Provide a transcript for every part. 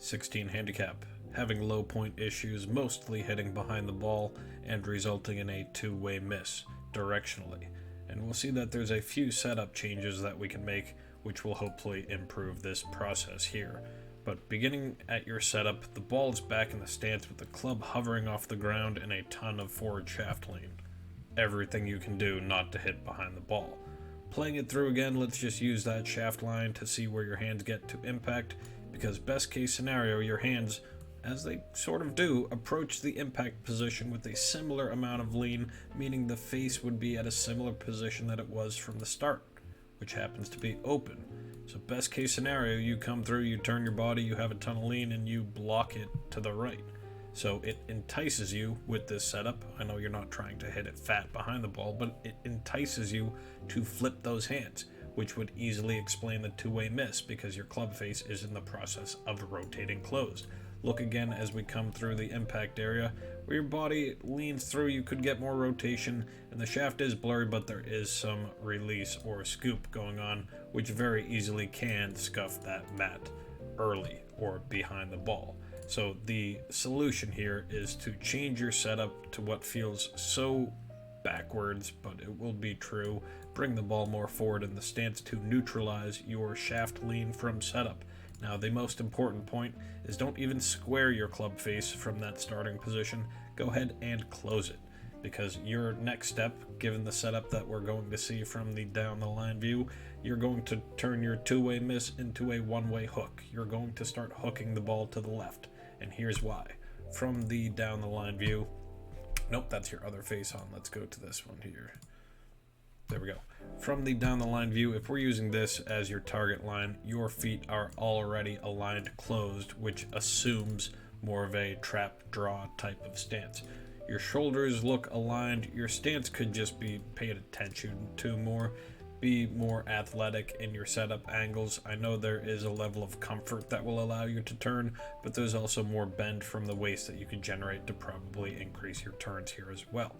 16 handicap, having low point issues, mostly hitting behind the ball and resulting in a two-way miss directionally. And we'll see that there's a few setup changes that we can make which will hopefully improve this process here. But beginning at your setup, the ball is back in the stance with the club hovering off the ground and a ton of forward shaft lean. Everything you can do not to hit behind the ball. Playing it through again, let's just use that shaft line to see where your hands get to impact, because best case scenario, your hands, as they sort of do, approach the impact position with a similar amount of lean, meaning the face would be at a similar position that it was from the start, which happens to be open. So best case scenario, you come through, you turn your body, you have a ton of lean, and you block it to the right. So it entices you with this setup. I know you're not trying to hit it fat behind the ball, but it entices you to flip those hands, which would easily explain the two-way miss because your club face is in the process of rotating closed. Look again as we come through the impact area where your body leans through. You could get more rotation, and the shaft is blurry, but there is some release or scoop going on, which very easily can scuff that mat early or behind the ball. So the solution here is to change your setup to what feels so backwards, but it will be true. Bring the ball more forward in the stance to neutralize your shaft lean from setup. Now, the most important point is don't even square your club face from that starting position. Go ahead and close it, because your next step, given the setup that we're going to see from the down the line view, you're going to turn your two-way miss into a one-way hook. You're going to start hooking the ball to the left, and here's why. From the down the line view, nope, that's your other face on. Let's go to this one here. There we go. From the down the line view, if we're using this as your target line, your feet are already aligned closed, which assumes more of a trap draw type of stance. Your shoulders look aligned. Your stance could just be paid attention to more. Be more athletic in your setup angles. I know there is a level of comfort that will allow you to turn, but there's also more bend from the waist that you can generate to probably increase your turns here as well.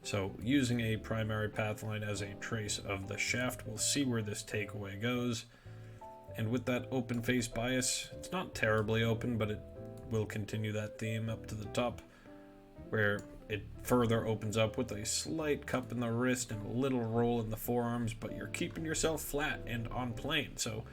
So using a primary path line as a trace of the shaft, we'll see where this takeaway goes. And with that open face bias, it's not terribly open, but it will continue that theme up to the top, where it further opens up with a slight cup in the wrist and a little roll in the forearms, but you're keeping yourself flat and on plane. So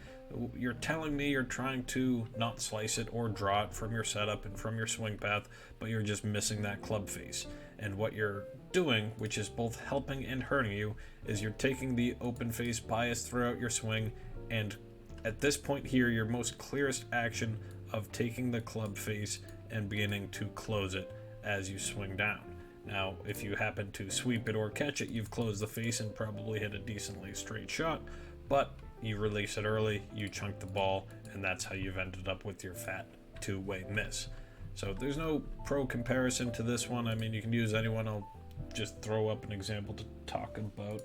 you're telling me you're trying to not slice it or draw it from your setup and from your swing path, but you're just missing that club face. And what you're doing, which is both helping and hurting you, is you're taking the open face bias throughout your swing, and at this point here, your most clearest action of taking the club face and beginning to close it as you swing down. Now, if you happen to sweep it or catch it, you've closed the face and probably hit a decently straight shot, but you release it early, you chunk the ball, and that's how you've ended up with your fat two-way miss. So there's no pro comparison to this one. I mean, you can use anyone. I'll just throw up an example to talk about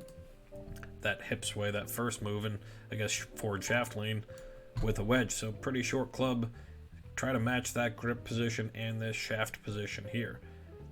that hip sway, that first move, and I guess forward shaft lean with a wedge. So pretty short club. Try to match that grip position and this shaft position here.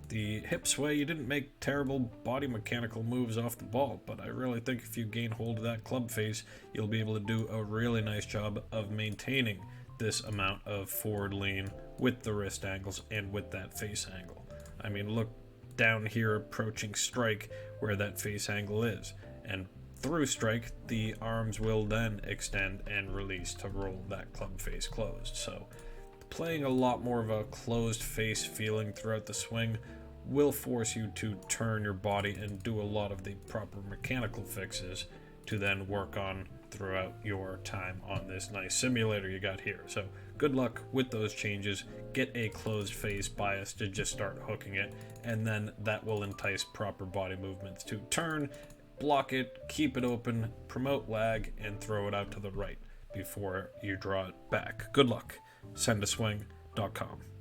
The hip sway, you didn't make terrible body mechanical moves off the ball, but I really think if you gain hold of that club face, you'll be able to do a really nice job of maintaining this amount of forward lean with the wrist angles and with that face angle. I mean, look down here approaching strike where that face angle is, and through strike, the arms will then extend and release to roll that club face closed. So playing a lot more of a closed face feeling throughout the swing will force you to turn your body and do a lot of the proper mechanical fixes to then work on throughout your time on this nice simulator you got here. So good luck with those changes. Get a closed face bias to just start hooking it, and then that will entice proper body movements to turn, block it, keep it open, promote lag, and throw it out to the right before you draw it back. Good luck. Sendaswing.com